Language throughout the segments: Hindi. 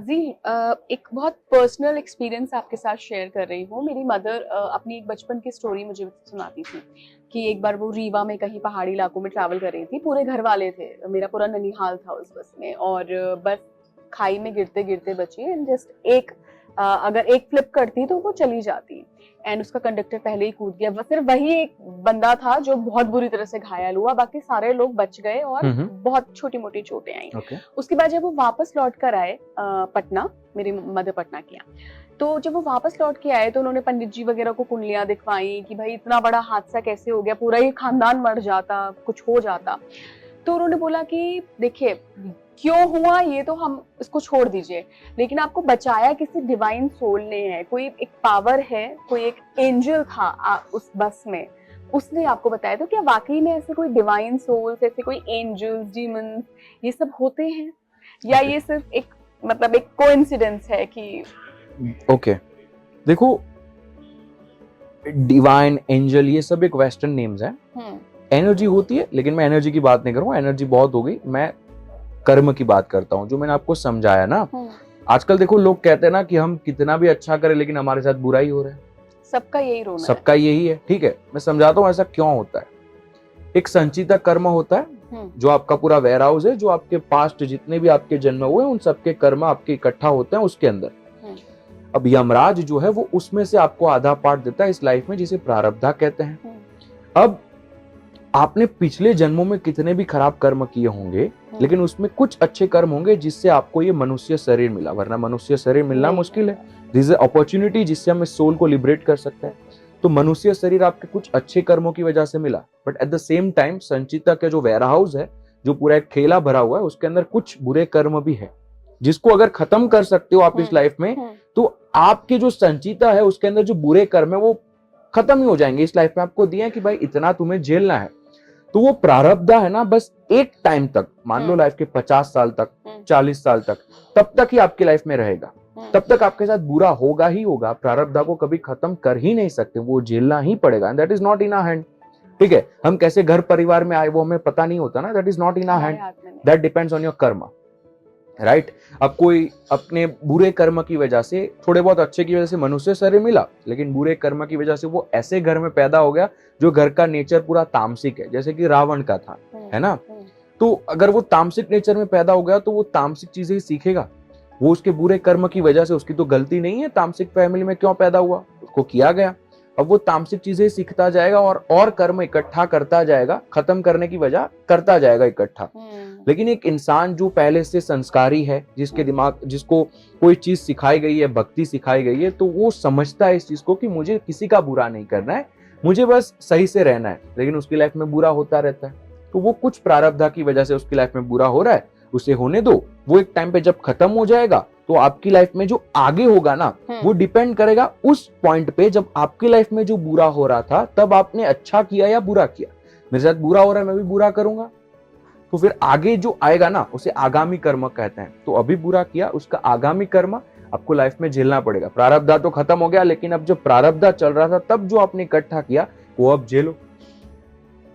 जी एक बहुत पर्सनल एक्सपीरियंस आपके साथ शेयर कर रही हूँ। मेरी मदर अपनी एक बचपन की स्टोरी मुझे सुनाती थी कि एक बार वो रीवा में कहीं पहाड़ी इलाकों में ट्रैवल कर रही थी। पूरे घर वाले थे, मेरा पूरा ननिहाल था उस बस में, और बस खाई में गिरते गिरते बची एंड जस्ट एक अगर एक फ्लिप करती तो वो चली जाती एंड उसका कंडक्टर पहले ही कूद गया। सिर्फ वही एक बंदा था जो बहुत बुरी तरह से घायल हुआ, बाकी सारे लोग बच गए और बहुत छोटी मोटी चोटें आई। ओके। उसके बाद जब वो वापस लौट कर आए पटना, मेरी मदर पटना की यहाँ, तो जब वो वापस लौट के आए तो उन्होंने पंडित जी वगैरह को कुंडलियां दिखवाई कि भाई इतना बड़ा हादसा कैसे हो गया, पूरा ही खानदान मर जाता, कुछ हो जाता। तो उन्होंने बोला कि देखिए क्यों हुआ ये तो हम इसको छोड़ दीजिए, लेकिन आपको बचाया किसी डिवाइन सोल ने है, कोई एक पावर है, कोई एक एंजल था उस बस में, उसने आपको बताया। तो क्या वाकई में ऐसे कोई डिवाइन सोल्स, ऐसे कोई एंजल्स, डीमंस ये सब होते हैं, या ये सिर्फ एक मतलब एक कोइंसिडेंस है कि ओके देखो, डिवाइन, एंजल, ये सब एक वेस्टर्न नेम्स हैं। एनर्जी होती है, लेकिन मैं एनर्जी की बात नहीं करूंगा, एनर्जी बहुत हो गई। मैं कर्म की बात करता हूँ, जो मैंने आपको समझाया ना। आजकल देखो, लोग कहते हैं ना कि हम कितना भी अच्छा करें लेकिन हमारे साथ बुरा ही हो रहा है। सबका यही रोना है। सबका यही है, ठीक है। मैं समझाता हूँ ऐसा क्यों होता है। एक संचिता कर्म होता है, जो आपका पूरा वेयर हाउस है, जो आपके पास्ट जितने भी आपके जन्म हुए उन सबके कर्म आपके इकट्ठा होते हैं उसके अंदर। अब यमराज जो है वो उसमें से आपको आधा पार्ट देता है इस लाइफ में, जिसे प्रारब्धा कहते हैं। अब आपने पिछले जन्मों में कितने भी खराब कर्म किए होंगे, लेकिन उसमें कुछ अच्छे कर्म होंगे जिससे आपको ये मनुष्य शरीर मिला, वरना मनुष्य शरीर मिलना मुश्किल है। दिस इज अपॉर्चुनिटी जिससे हम इस सोल को लिबरेट कर सकते हैं। तो मनुष्य शरीर आपके कुछ अच्छे कर्मों की वजह से मिला, but at the same time Sanchita का जो वेयर हाउस है, जो पूरा एक ठेला भरा हुआ है, उसके अंदर कुछ बुरे कर्म भी है, जिसको अगर खत्म कर सकते हो आप इस लाइफ में, तो आपके जो संचिता है उसके अंदर जो बुरे कर्म है वो खत्म ही हो जाएंगे इस लाइफ में। आपको दिया है कि भाई इतना तुम्हें झेलना है, तो वो प्रारब्ध है ना, बस एक टाइम तक, मान लो लाइफ के 50 साल तक, 40 साल तक, तब तक ही आपकी लाइफ में रहेगा, तब तक आपके साथ बुरा होगा ही होगा। प्रारब्ध को कभी खत्म कर ही नहीं सकते, वो झेलना ही पड़ेगा। That is not in our hand, ठीक है। हम कैसे घर परिवार में आए वो हमें पता नहीं होता ना, that is not in our hand, that depends on your कर्म, राइट। अब कोई अपने बुरे कर्म की वजह से, थोड़े बहुत अच्छे की वजह से मनुष्य शरीर मिला, लेकिन बुरे कर्म की वजह से वो ऐसे घर में पैदा हो गया जो घर का नेचर पूरा तामसिक है, जैसे कि रावण का था, है ना। तो अगर वो तामसिक नेचर में पैदा हो गया तो वो तामसिक चीजें ही सीखेगा। वो उसके बुरे कर्म की वजह से, उसकी तो गलती नहीं है, तामसिक फैमिली में क्यों पैदा हुआ, उसको किया गया। अब वो तामसिक चीजें सीखता जाएगा और कर्म इकट्ठा करता जाएगा, खत्म करने की वजह करता जाएगा इकट्ठा। लेकिन एक इंसान जो पहले से संस्कारी है, जिसके दिमाग, जिसको कोई चीज सिखाई गई है, भक्ति सिखाई गई है, तो वो समझता है इस चीज को कि मुझे किसी का बुरा नहीं करना है, मुझे बस सही से रहना है। लेकिन उसकी लाइफ में बुरा होता रहता है, तो वो कुछ प्रारब्ध की वजह से उसकी लाइफ में बुरा हो रहा है, उसे होने दो। वो एक टाइम पे जब खत्म हो जाएगा तो आपकी लाइफ में जो आगे होगा ना, वो डिपेंड करेगा उस पॉइंट पे जब आपकी लाइफ में जो बुरा हो रहा था तब आपने अच्छा किया या बुरा किया। मेरे साथ बुरा हो रहा है, मैं भी बुरा करूंगा, तो फिर आगे जो आएगा ना उसे आगामी कर्म कहते हैं। तो अभी बुरा किया, उसका आगामी कर्म आपको लाइफ में झेलना पड़ेगा। प्रारब्ध तो खत्म हो गया, लेकिन अब जो प्रारब्ध चल रहा था तब जो आपने इकट्ठा किया वो अब झेलो,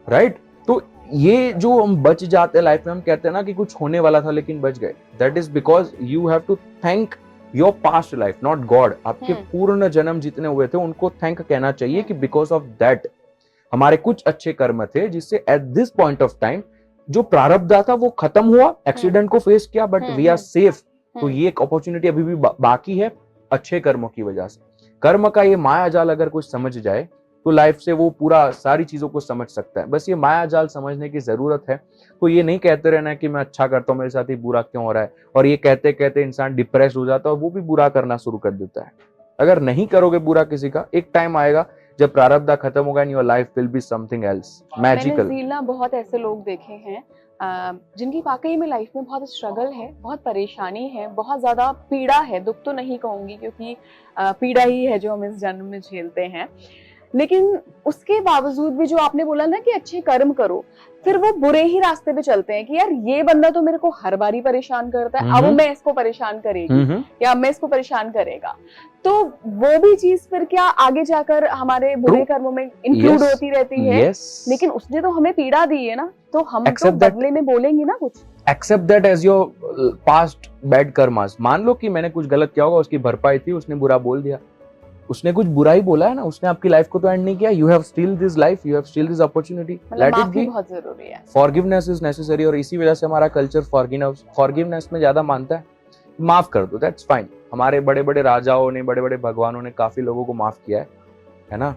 राइट। तो ये जो हम बच जाते हैं लाइफ में, हम कहते हैं ना कि कुछ होने वाला था लेकिन बच गए, that is because you have to thank your past life, not god. आपके पूर्ण जन्म जितने हुए थे उनको थैंक कहना चाहिए कि बिकॉज ऑफ दैट हमारे कुछ अच्छे कर्म थे, जिससे at this point of time जो प्रारब्ध था वो खत्म हुआ, एक्सीडेंट को फेस किया, बट वी आर सेफ। तो ये एक अपॉर्चुनिटी अभी भी बाकी है अच्छे कर्मों की वजह से। कर्म का ये माया जाल अगर कुछ समझ जाए तो लाइफ से वो पूरा सारी चीजों को समझ सकता है। बस ये माया जाल समझने की जरूरत है। तो ये नहीं कहते रहना कि मैं अच्छा करता हूँ, मेरे साथ ही बुरा क्यों हो रहा है, और ये कहते कहते इंसान डिप्रेस हो जाता है और वो भी बुरा करना शुरू कर देता है। अगर नहीं करोगे बुरा किसी का, एक टाइम आएगा जब प्रारब्ध खत्म होगा and your life will be something else, magical. मैंने जीना बहुत ऐसे लोग देखे हैं जिनकी वाकई में लाइफ में बहुत स्ट्रगल है, बहुत परेशानी है, बहुत ज्यादा पीड़ा है। दुख तो नहीं कहूंगी क्योंकि पीड़ा ही है जो हम इस जन्म में झेलते हैं, लेकिन उसके बावजूद भी जो आपने बोला ना कि अच्छे कर्म करो, फिर वो बुरे ही रास्ते पे चलते हैं कि यार ये बंदा तो मेरे को हर बारी परेशान करता है, अब मैं इसको परेशान करेगी या मैं इसको परेशान करेगा। तो वो भी चीज फिर क्या आगे जाकर हमारे बुरे कर्मों में इंक्लूड होती रहती है। लेकिन उसने तो हमें पीड़ा दी है ना, तो हम तो बदले में बोलेंगे ना कुछ। Except that as your past bad कर्मास। मान लो कि मैंने कुछ गलत किया होगा, उसकी भरपाई थी, उसने बुरा बोल दिया, उसने कुछ बुरा ही बोला है ना, उसने आपकी लाइफ को तो एंड नहीं किया। You have steel this life, you have steel this opportunity, let it be. बहुत जरूरी है, फॉरगिवनेस इज नेसेसरी, और इसी वजह से हमारा कल्चर फॉरगिवनेस में ज्यादा मानता है। माफ कर दो, दैट्स फाइन। हमारे बड़े बड़े राजाओं ने, बड़े बड़े भगवानों ने काफी लोगों को माफ किया है ना।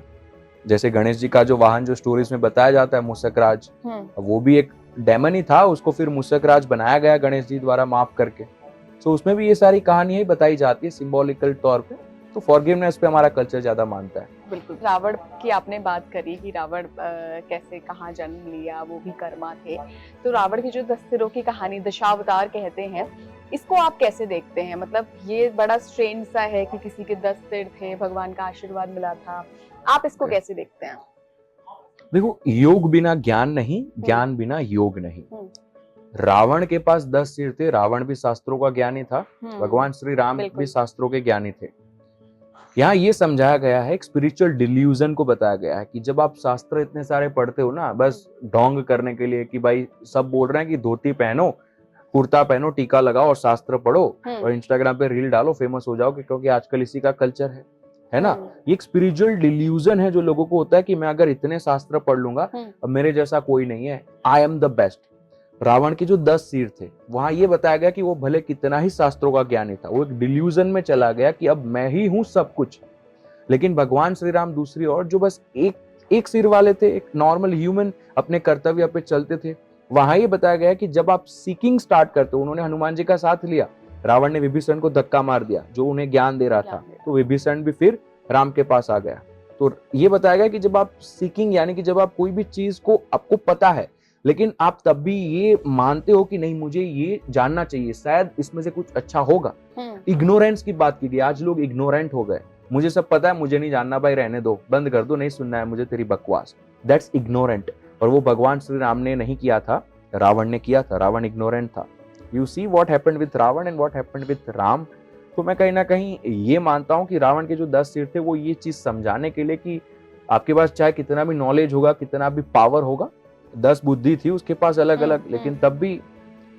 जैसे गणेश जी का जो वाहन जो स्टोरीज में बताया जाता है, मूसक राज, वो भी एक डेमन ही था, उसको फिर मूसक राज बनाया गया गणेश जी द्वारा माफ करके। तो उसमें भी ये सारी कहानियां ही बताई जाती है सिंबॉलिकल तौर पे। तो फॉरगिवनेस पे हमारा कल्चर ज्यादा मानता है। बिल्कुल। रावण की आपने बात करी कि रावण कैसे कहाँ जन्म लिया, वो भी कर्मा थे। तो रावण की जो 10 सिरों की कहानी, दशावतार कहते हैं, इसको आप कैसे देखते हैं? मतलब ये बड़ा स्ट्रेंज सा है कि किसी के 10 सिर थे, भगवान का आशीर्वाद मिला था। आप इसको कैसे देखते हैं? देखो, योग बिना ज्ञान नहीं, ज्ञान बिना योग नहीं। रावण के पास 10 सिर थे, रावण भी शास्त्रों का ज्ञानी था, भगवान श्री राम भी शास्त्रों के ज्ञानी थे। यहाँ ये समझाया गया है, एक स्पिरिचुअल डिल्यूजन को बताया गया है कि जब आप शास्त्र इतने सारे पढ़ते हो ना, बस ढोंग करने के लिए कि भाई सब बोल रहे हैं कि धोती पहनो, कुर्ता पहनो, टीका लगाओ और शास्त्र पढ़ो और इंस्टाग्राम पे रील डालो, फेमस हो जाओ, क्योंकि आजकल इसी का कल्चर है ना। ये एक स्पिरिचुअल डिल्यूजन है जो लोगों को होता है कि मैं अगर इतने शास्त्र पढ़ लूंगा, अब मेरे जैसा कोई नहीं है, I am the best. Ravan के जो 10 सिर थे, वहां ये बताया गया कि वो भले कितना ही शास्त्रों का ज्ञानी था, वो एक डिल्यूजन में चला गया कि अब मैं ही हूं सब कुछ। लेकिन भगवान श्री राम दूसरी ओर, जो बस एक सिर वाले थे, एक नॉर्मल ह्यूमन, अपने कर्तव्य पे चलते थे। वहां ये बताया गया कि जब आप सीकिंग स्टार्ट करते हो, उन्होंने हनुमान जी का साथ लिया, रावण ने विभीषण को धक्का मार दिया जो उन्हें ज्ञान दे रहा था, तो विभीषण भी फिर राम के पास आ गया। तो ये बताया गया कि जब आप सीकिंग, यानी कि जब आप कोई भी चीज को आपको पता है, लेकिन आप तब भी ये मानते हो कि नहीं, मुझे ये जानना चाहिए, शायद इसमें से कुछ अच्छा होगा। इग्नोरेंस की बात की गई, आज लोग इग्नोरेंट हो गए, मुझे सब पता है, मुझे नहीं जानना, भाई रहने दो, बंद कर दो, नहीं सुनना है मुझे तेरी बकवास। That's ignorant. और वो भगवान श्री राम ने नहीं किया था, रावण ने किया था। रावण इग्नोरेंट था। You see what happened with Ravan and what happened with Ram. तो मैं कहीं ना कहीं ये मानता हूँ कि रावण के जो 10 सिर थे, वो ये चीज समझाने के लिए कि आपके पास चाहे कितना भी नॉलेज होगा, कितना भी पावर होगा, 10 बुद्धि थी उसके पास अलग अलग, लेकिन तब भी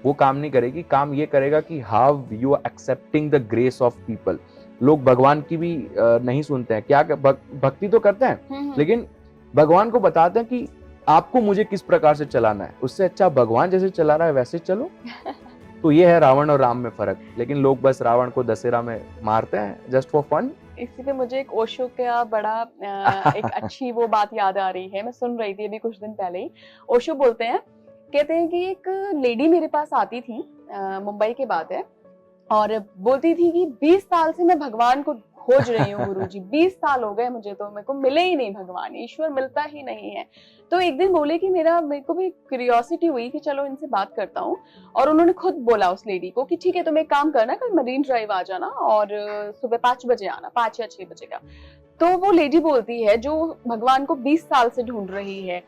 वो काम नहीं करेगी। काम ये करेगा कि how you are accepting the grace of people. लोग भगवान की भी नहीं सुनते हैं, क्या भक्ति तो करते हैं, लेकिन भगवान को बताते हैं कि आपको मुझे किस प्रकार से चलाना है, उससे अच्छा भगवान जैसे चला रहा है वैसे चलो। तो ये है रावण और राम में फर्क। लेकिन लोग बस रावण को दशहरा में मारते हैं जस्ट फॉर फन। इसी पे मुझे एक ओशो का बड़ा एक अच्छी वो बात याद आ रही है, मैं सुन रही थी अभी कुछ दिन पहले ही। ओशो बोलते हैं, कहते हैं कि एक लेडी मेरे पास आती थी, मुंबई की बात है, और बोलती थी कि 20 साल से मैं भगवान को खोज रही हूँ गुरुजी, 20 साल हो गए मुझे, तो मेरे को मिले ही नहीं भगवान, ईश्वर मिलता ही नहीं है। तो एक दिन बोले कि मेरे को भी क्यूरियोसिटी हुई कि चलो इनसे बात करता हूँ, और उन्होंने खुद बोला उस लेडी को कि ठीक है, तुम एक काम करना, कल मरीन ड्राइव आ जाना और सुबह 5 बजे आना, 5 या 6 बजे का। तो वो लेडी बोलती है, जो भगवान को 20 साल से ढूंढ रही है,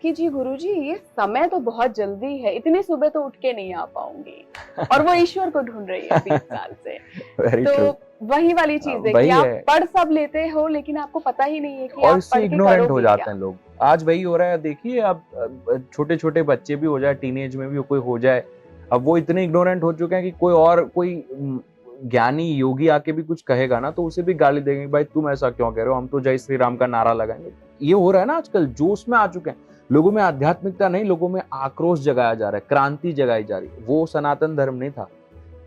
कि जी गुरुजी, ये समय तो बहुत जल्दी है, इतनी सुबह तो उठ के नहीं आ पाऊंगी, और वो ईश्वर को ढूंढ रही है 20 साल से। तो वही वाली चीज है कि आप पढ़ सब लेते हो, लेकिन आपको पता ही नहीं है कि आप पढ़ के इग्नोरेंट हो जाते हैं लोग। आज वही हो रहा है, देखिए अब छोटे छोटे बच्चे भी हो जाए, टीनेज में भी कोई हो जाए, अब वो इतने इग्नोरेंट हो चुके हैं कि कोई ज्ञानी योगी आके भी कुछ कहेगा ना, तो उसे भी गाली देंगे, भाई तुम ऐसा क्यों कह रहे हो, हम तो जय श्री राम का नारा लगाएंगे। ये हो रहा है ना आजकल, जोश में आ चुके हैं लोगों में। आध्यात्मिकता नहीं, लोगों में आक्रोश जगाया जा रहा है, क्रांति जगाई जा रही है। वो सनातन धर्म नहीं था।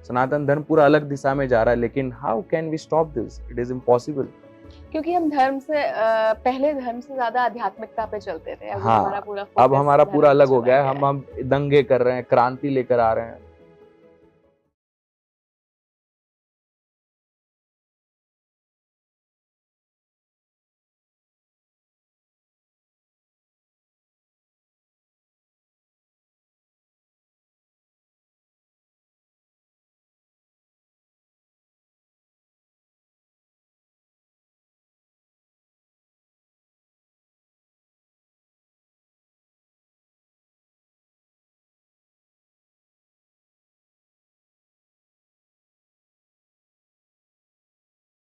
सनातन धर्म पूरा अलग दिशा में जा रहा है, लेकिन how can we stop this? It is impossible. क्योंकि हम धर्म से पहले धर्म से ज्यादा आध्यात्मिकता पे चलते थे। अब हमारा पूरा अलग हो गया है। हम दंगे कर रहे हैं, क्रांति लेकर आ रहे हैं।